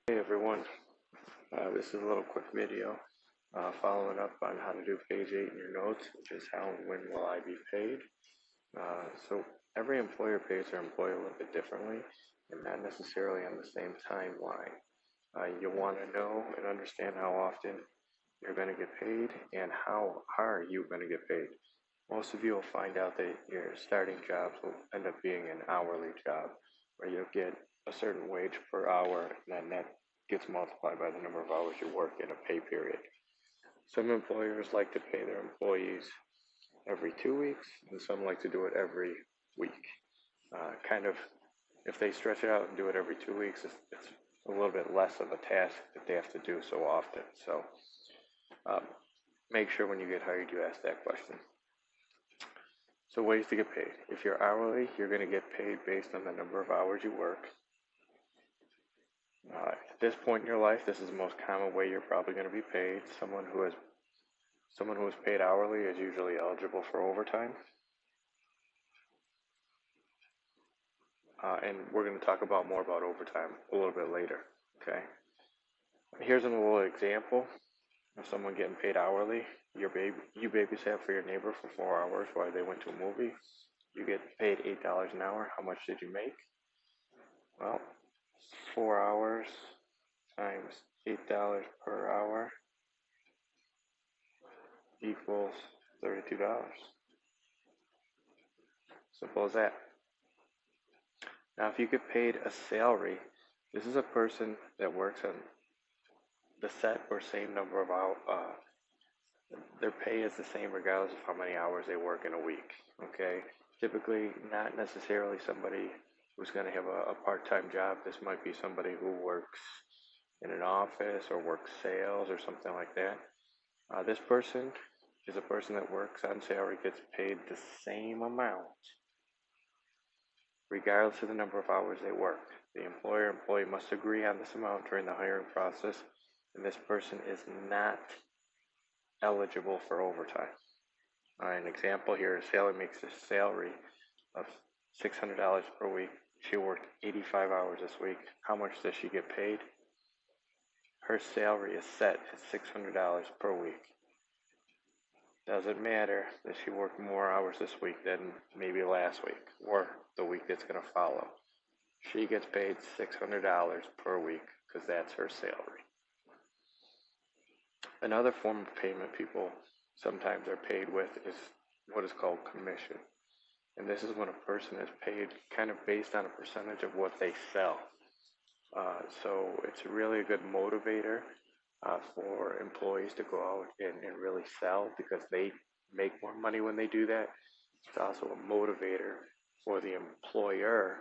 Hey everyone, this is a little quick video following up on how to do page 8 in your notes, which is how and when will I be paid. So every employer pays their employee a little bit differently and not necessarily on the same timeline. You want to know and understand how often you're going to get paid and how are you going to get paid. Most of you will find out that your starting jobs will end up being an hourly job where you'll get a certain wage per hour and then that gets multiplied by the number of hours you work in a pay period. Some employers like to pay their employees every 2 weeks and some like to do it every week. If they stretch it out and do it every 2 weeks, it's a little bit less of a task that they have to do so often. So make sure when you get hired you ask that question. So ways to get paid. If you're hourly, you're going to get paid based on the number of hours you work. At this point in your life, this is the most common way you're probably going to be paid. Someone who is paid hourly is usually eligible for overtime. And we're going to talk about more about overtime a little bit later. Okay. Here's a little example of someone getting paid hourly. You babysat for your neighbor for 4 hours while they went to a movie. You get paid $8 an hour. How much did you make? Well, 4 hours times $8 per hour equals $32. Simple as that. Now, if you get paid a salary, this is a person that works on the set or same number of hours. Their pay is the same regardless of how many hours they work in a week. Okay, typically not necessarily somebody who's going to have a part-time job. This might be somebody who works in an office or works sales or something like that. This person is a person that works on salary, gets paid the same amount regardless of the number of hours they work. The employee must agree on this amount during the hiring process, and this person is not eligible for overtime. An example here is Sally makes a salary of $600 per week. She worked 85 hours this week. How much does she get paid? Her salary is set at $600 per week. Doesn't matter that she worked more hours this week than maybe last week or the week that's going to follow. She gets paid $600 per week because that's her salary. Another form of payment people sometimes are paid with is what is called commission. And this is when a person is paid kind of based on a percentage of what they sell. So it's really a good motivator for employees to go out and really sell because they make more money when they do that. It's also a motivator for the employer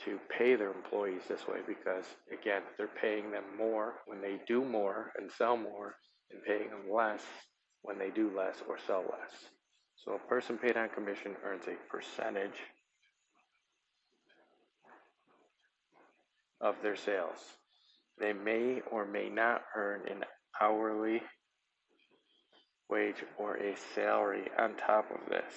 to pay their employees this way because, again, they're paying them more when they do more and sell more and paying them less when they do less or sell less. So a person paid on commission earns a percentage of their sales. They may or may not earn an hourly wage or a salary on top of this,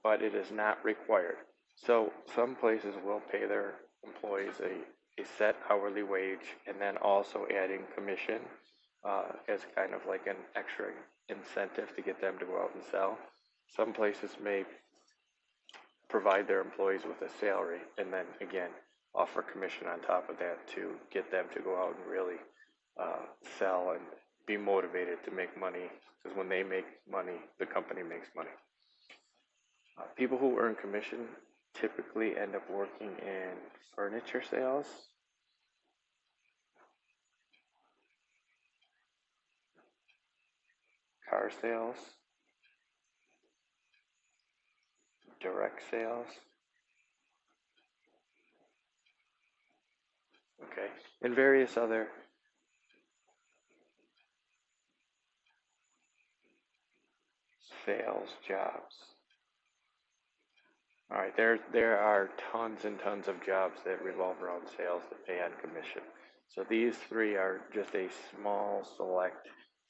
but it is not required. So some places will pay their employees a set hourly wage and then also adding commission as kind of like an extra incentive to get them to go out and sell. Some places may provide their employees with a salary and then again offer commission on top of that to get them to go out and really sell and be motivated to make money because when they make money, the company makes money. People who earn commission typically end up working in furniture sales, car sales, direct sales, okay, and various other sales jobs. All right, there are tons and tons of jobs that revolve around sales that pay on commission. So these three are just a small select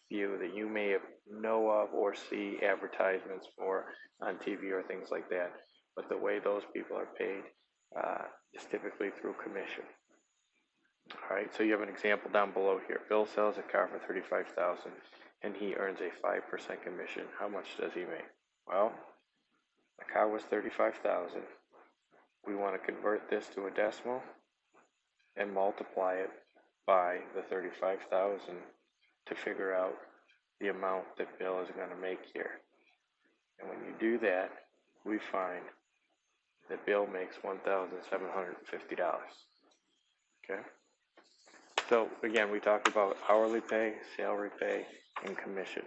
few that you may know of or see advertisements for on TV or things like that. But the way those people are paid is typically through commission. Alright, so you have an example down below here. Bill sells a car for $35,000 and he earns a 5% commission. How much does he make? Well, the car was $35,000. We want to convert this to a decimal and multiply it by the 35,000 to figure out the amount that Bill is going to make here. And when you do that, we find that Bill makes $1,750. Okay? So again, we talked about hourly pay, salary pay, and commission.